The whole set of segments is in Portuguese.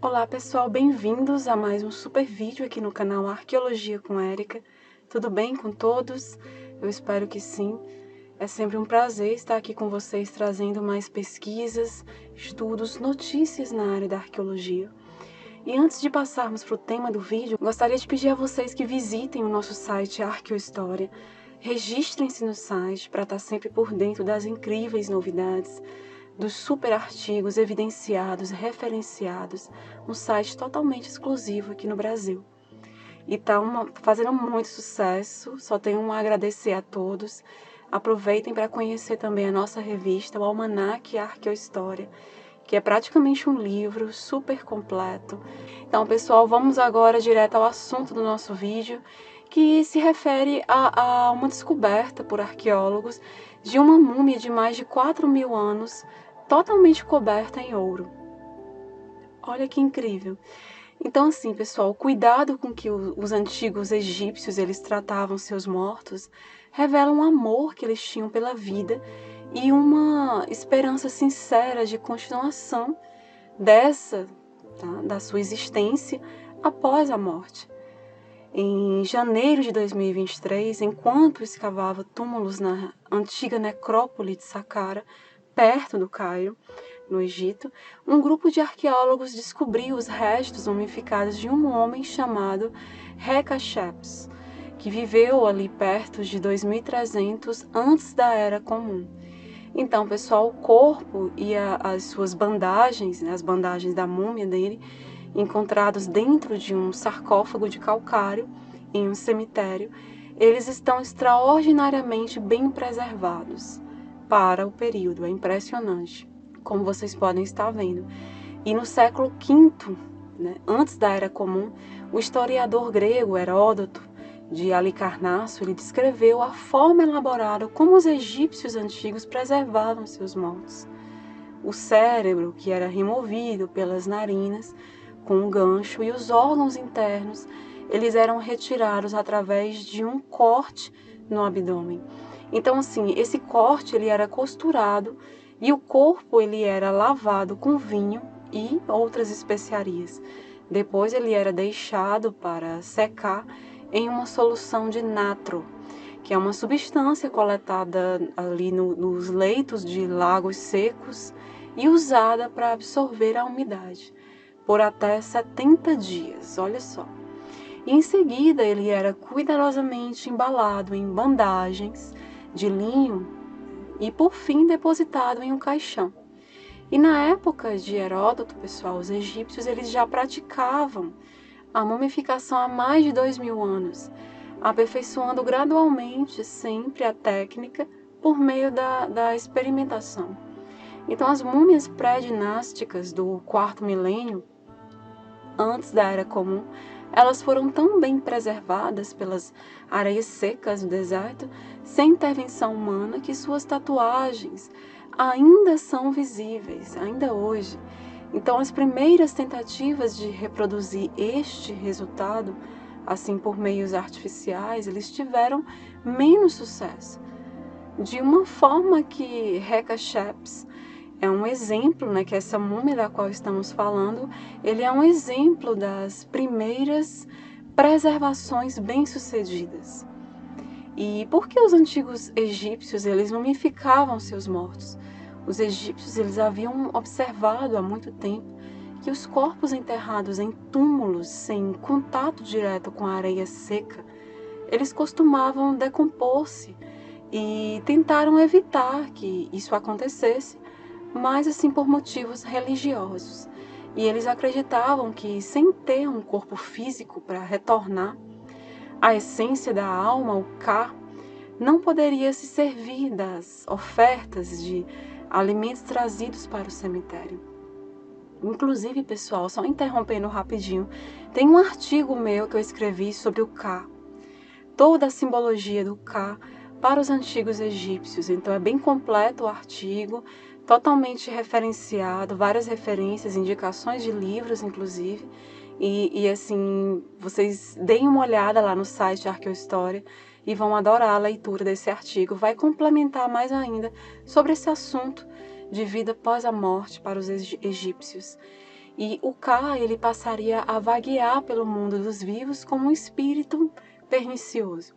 Olá pessoal, bem-vindos a mais um super vídeo aqui no canal Arqueologia com Érica. Tudo bem com todos? Eu espero que sim. É sempre um prazer estar aqui com vocês trazendo mais pesquisas, estudos, notícias na área da arqueologia. E antes de passarmos para o tema do vídeo, gostaria de pedir a vocês que visitem o nosso site Arqueohistória. Registrem-se no site para estar sempre por dentro das incríveis novidades, dos super artigos evidenciados, referenciados, um site totalmente exclusivo aqui no Brasil. E está fazendo muito sucesso, só tenho a agradecer a todos. Aproveitem para conhecer também a nossa revista, o Almanac Arqueohistória, que é praticamente um livro super completo. Então, pessoal, vamos agora direto ao assunto do nosso vídeo, que se refere a uma descoberta por arqueólogos de uma múmia de mais de 4.000 anos, totalmente coberta em ouro. Olha que incrível! Então, assim, pessoal, o cuidado com que os antigos egípcios eles tratavam seus mortos revela um amor que eles tinham pela vida e uma esperança sincera de continuação da sua existência após a morte. Em janeiro de 2023, enquanto escavava túmulos na antiga necrópole de Saqqara, perto do Cairo, no Egito, um grupo de arqueólogos descobriu os restos mumificados de um homem chamado Rekashepes, que viveu ali perto de 2300 antes da Era Comum. Então, pessoal, o corpo e as suas bandagens, as bandagens da múmia dele, encontrados dentro de um sarcófago de calcário em um cemitério, eles estão extraordinariamente bem preservados para o período. É impressionante, como vocês podem estar vendo. E no século V, antes da Era Comum, o historiador grego Heródoto, de Halicarnasso, ele descreveu a forma elaborada como os egípcios antigos preservavam seus mortos. O cérebro, que era removido pelas narinas com um gancho, e os órgãos internos, eles eram retirados através de um corte no abdômen. Então, assim, esse corte ele era costurado e o corpo ele era lavado com vinho e outras especiarias. Depois ele era deixado para secar em uma solução de natro, que é uma substância coletada ali nos leitos de lagos secos e usada para absorver a umidade por até 70 dias, olha só. E em seguida ele era cuidadosamente embalado em bandagens de linho e por fim depositado em um caixão. E na época de Heródoto, pessoal, os egípcios eles já praticavam a mumificação há mais de 2.000 anos, aperfeiçoando gradualmente sempre a técnica por meio da experimentação. Então, as múmias pré-dinásticas do quarto milênio, antes da Era Comum, elas foram tão bem preservadas pelas areias secas do deserto, sem intervenção humana, que suas tatuagens ainda são visíveis, ainda hoje. Então, as primeiras tentativas de reproduzir este resultado, assim por meios artificiais, eles tiveram menos sucesso. De uma forma que Rekashepes é um exemplo, que essa múmia da qual estamos falando, ele é um exemplo das primeiras preservações bem-sucedidas. E por que os antigos egípcios eles mumificavam seus mortos? Os egípcios eles haviam observado há muito tempo que os corpos enterrados em túmulos sem contato direto com a areia seca, eles costumavam decompor-se e tentaram evitar que isso acontecesse, mas assim por motivos religiosos. E eles acreditavam que sem ter um corpo físico para retornar, a essência da alma, o Ka, não poderia se servir das ofertas de alimentos trazidos para o cemitério. Inclusive, pessoal, só interrompendo rapidinho, tem um artigo meu que eu escrevi sobre o Ka, toda a simbologia do Ka para os antigos egípcios. Então é bem completo o artigo, totalmente referenciado, várias referências, indicações de livros, inclusive. E assim, vocês deem uma olhada lá no site Arqueohistória e vão adorar a leitura desse artigo. Vai complementar mais ainda sobre esse assunto de vida após a morte para os egípcios. E o Ka, ele passaria a vaguear pelo mundo dos vivos como um espírito pernicioso.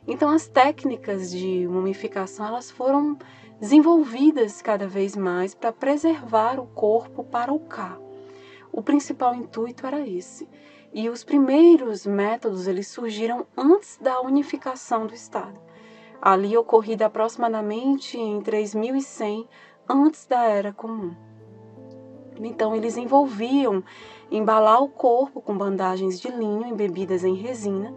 Então as técnicas de mumificação, elas foram desenvolvidas cada vez mais para preservar o corpo para o Ka. O principal intuito era esse. E os primeiros métodos, eles surgiram antes da unificação do Estado, ali ocorrida aproximadamente em 3100 antes da Era Comum. Então eles envolviam embalar o corpo com bandagens de linho embebidas em resina,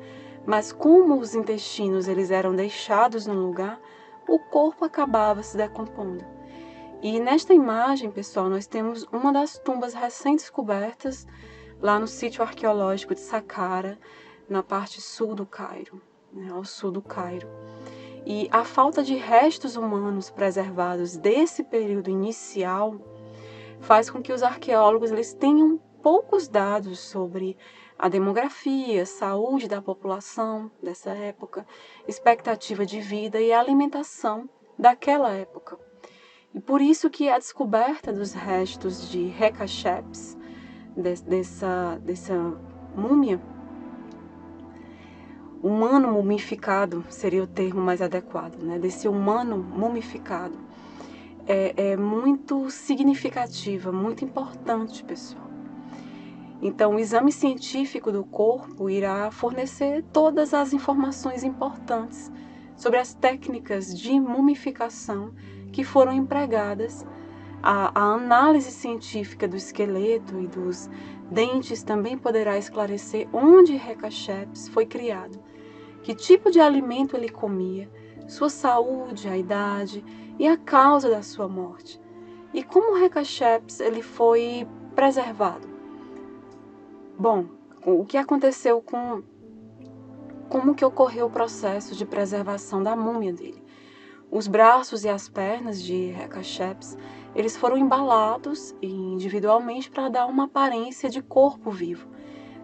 mas como os intestinos eles eram deixados no lugar, o corpo acabava se decompondo. E nesta imagem, pessoal, nós temos uma das tumbas recém-descobertas lá no sítio arqueológico de Saqqara, na parte sul do Cairo, ao sul do Cairo. E a falta de restos humanos preservados desse período inicial faz com que os arqueólogos eles tenham poucos dados sobre a demografia, saúde da população dessa época, expectativa de vida e a alimentação daquela época. E por isso que a descoberta dos restos de Rekhachepes, dessa múmia, humano mumificado seria o termo mais adequado, né? Desse humano mumificado, é muito significativa, muito importante, pessoal. Então, o exame científico do corpo irá fornecer todas as informações importantes sobre as técnicas de mumificação que foram empregadas. A análise científica do esqueleto e dos dentes também poderá esclarecer onde Rekhachepes foi criado, que tipo de alimento ele comia, sua saúde, a idade e a causa da sua morte. E como Rekhachepes ele foi preservado? Bom, o que aconteceu como que ocorreu o processo de preservação da múmia dele? Os braços e as pernas de Rekhachepes, eles foram embalados individualmente para dar uma aparência de corpo vivo.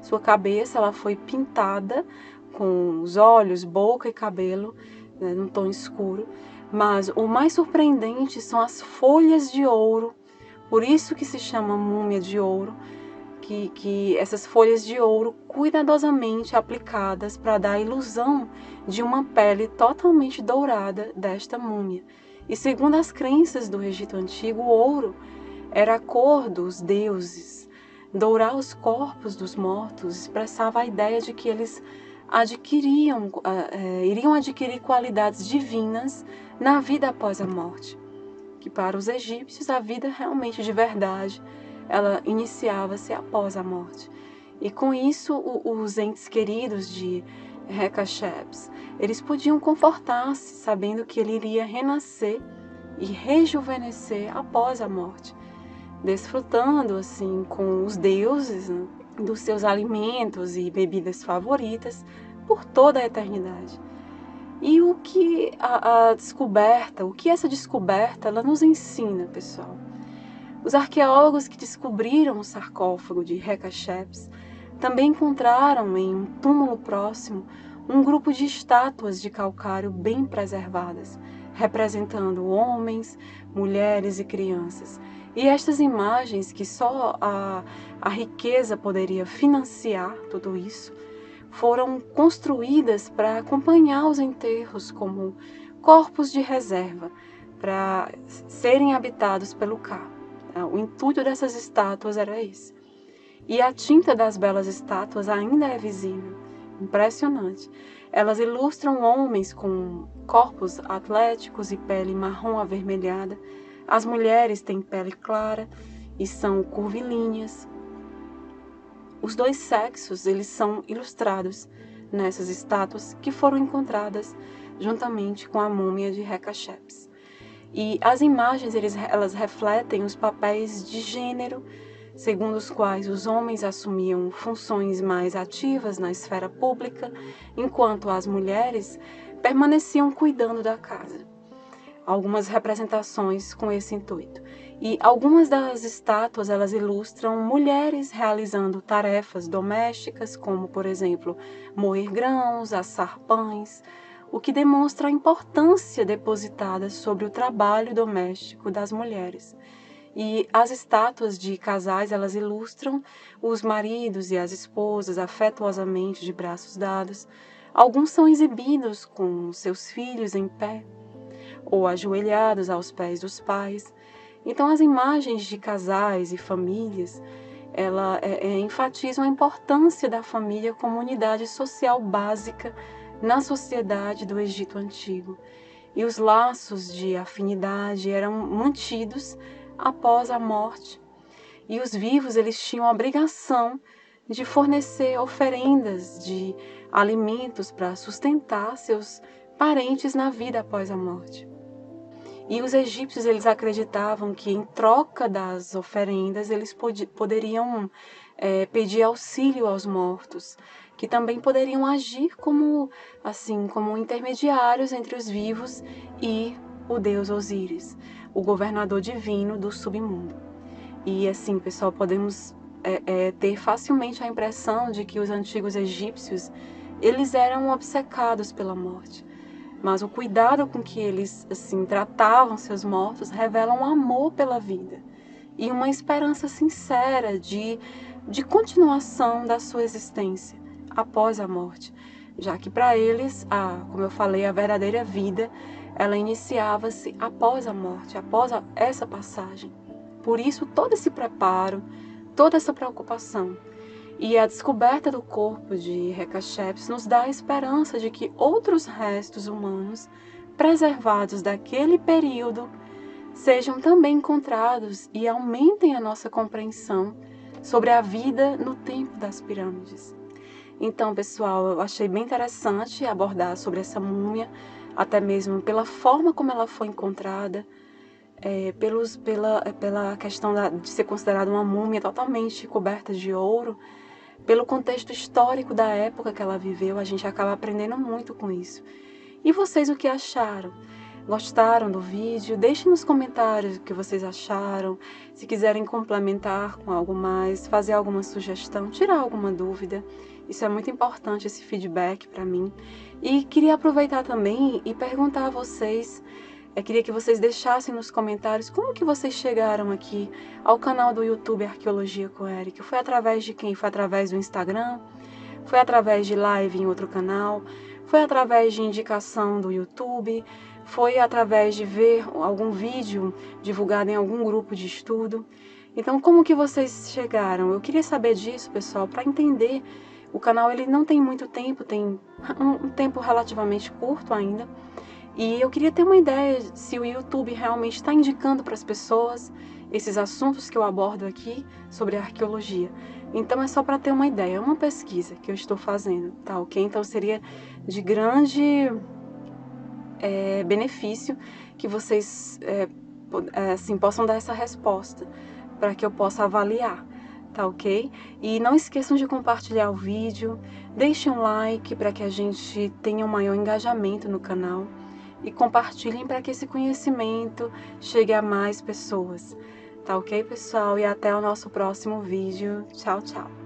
Sua cabeça ela foi pintada com os olhos, boca e cabelo, né, num tom escuro. Mas o mais surpreendente são as folhas de ouro, por isso que se chama múmia de ouro, que essas folhas de ouro cuidadosamente aplicadas para dar a ilusão de uma pele totalmente dourada desta múmia. E segundo as crenças do Egito Antigo, o ouro era a cor dos deuses. Dourar os corpos dos mortos expressava a ideia de que eles iriam adquirir qualidades divinas na vida após a morte. Que para os egípcios a vida realmente de verdade ela iniciava-se após a morte. E com isso, os entes queridos de Rekhachepes, eles podiam confortar-se, sabendo que ele iria renascer e rejuvenescer após a morte, desfrutando assim com os deuses, né, dos seus alimentos e bebidas favoritas por toda a eternidade. E o que o que essa descoberta ela nos ensina, pessoal? Os arqueólogos que descobriram o sarcófago de Rekhachepes também encontraram em um túmulo próximo um grupo de estátuas de calcário bem preservadas, representando homens, mulheres e crianças. E estas imagens, que só a riqueza poderia financiar tudo isso, foram construídas para acompanhar os enterros como corpos de reserva, para serem habitados pelo Ka. O intuito dessas estátuas era esse. E a tinta das belas estátuas ainda é visível. Impressionante. Elas ilustram homens com corpos atléticos e pele marrom avermelhada. As mulheres têm pele clara e são curvilíneas. Os dois sexos, eles são ilustrados nessas estátuas que foram encontradas juntamente com a múmia de Rekhachepes. E as imagens, elas refletem os papéis de gênero, segundo os quais os homens assumiam funções mais ativas na esfera pública, enquanto as mulheres permaneciam cuidando da casa. Algumas representações com esse intuito. E algumas das estátuas, elas ilustram mulheres realizando tarefas domésticas, como, por exemplo, moer grãos, assar pães, o que demonstra a importância depositada sobre o trabalho doméstico das mulheres. E as estátuas de casais, elas ilustram os maridos e as esposas afetuosamente de braços dados. Alguns são exibidos com seus filhos em pé ou ajoelhados aos pés dos pais. Então, as imagens de casais e famílias, ela enfatizam a importância da família como unidade social básica na sociedade do Egito Antigo. E os laços de afinidade eram mantidos após a morte. E os vivos, eles tinham a obrigação de fornecer oferendas de alimentos para sustentar seus parentes na vida após a morte. E os egípcios, eles acreditavam que em troca das oferendas eles poderiam pedir auxílio aos mortos, que também poderiam agir como intermediários entre os vivos e o deus Osíris, o governador divino do submundo. E assim, pessoal, podemos ter facilmente a impressão de que os antigos egípcios, eles eram obcecados pela morte. Mas o cuidado com que eles tratavam seus mortos revela um amor pela vida e uma esperança sincera de continuação da sua existência após a morte, já que para eles, como eu falei, a verdadeira vida, ela iniciava-se após a morte, após essa passagem. Por isso, todo esse preparo, toda essa preocupação. E a descoberta do corpo de Rekashepes nos dá a esperança de que outros restos humanos preservados daquele período sejam também encontrados e aumentem a nossa compreensão sobre a vida no tempo das pirâmides. Então, pessoal, eu achei bem interessante abordar sobre essa múmia, até mesmo pela forma como ela foi encontrada, pela questão de ser considerada uma múmia totalmente coberta de ouro. Pelo contexto histórico da época que ela viveu, a gente acaba aprendendo muito com isso. E vocês, o que acharam? Gostaram do vídeo? Deixem nos comentários o que vocês acharam. Se quiserem complementar com algo mais, fazer alguma sugestão, tirar alguma dúvida. Isso é muito importante, esse feedback para mim. E queria aproveitar também e perguntar a vocês, queria que vocês deixassem nos comentários como que vocês chegaram aqui ao canal do YouTube Arqueologia com Eric. Foi através de quem? Foi através do Instagram? Foi através de live em outro canal? Foi através de indicação do YouTube? Foi através de ver algum vídeo divulgado em algum grupo de estudo? Então, como que vocês chegaram? Eu queria saber disso, pessoal, para entender. O canal ele não tem muito tempo, tem um tempo relativamente curto ainda. E eu queria ter uma ideia se o YouTube realmente está indicando para as pessoas esses assuntos que eu abordo aqui sobre a arqueologia. Então é só para ter uma ideia, é uma pesquisa que eu estou fazendo, tá ok? Então seria de grande benefício que vocês possam dar essa resposta para que eu possa avaliar, tá ok? E não esqueçam de compartilhar o vídeo, deixem um like para que a gente tenha um maior engajamento no canal. E compartilhem para que esse conhecimento chegue a mais pessoas. Tá ok, pessoal? E até o nosso próximo vídeo. Tchau, tchau!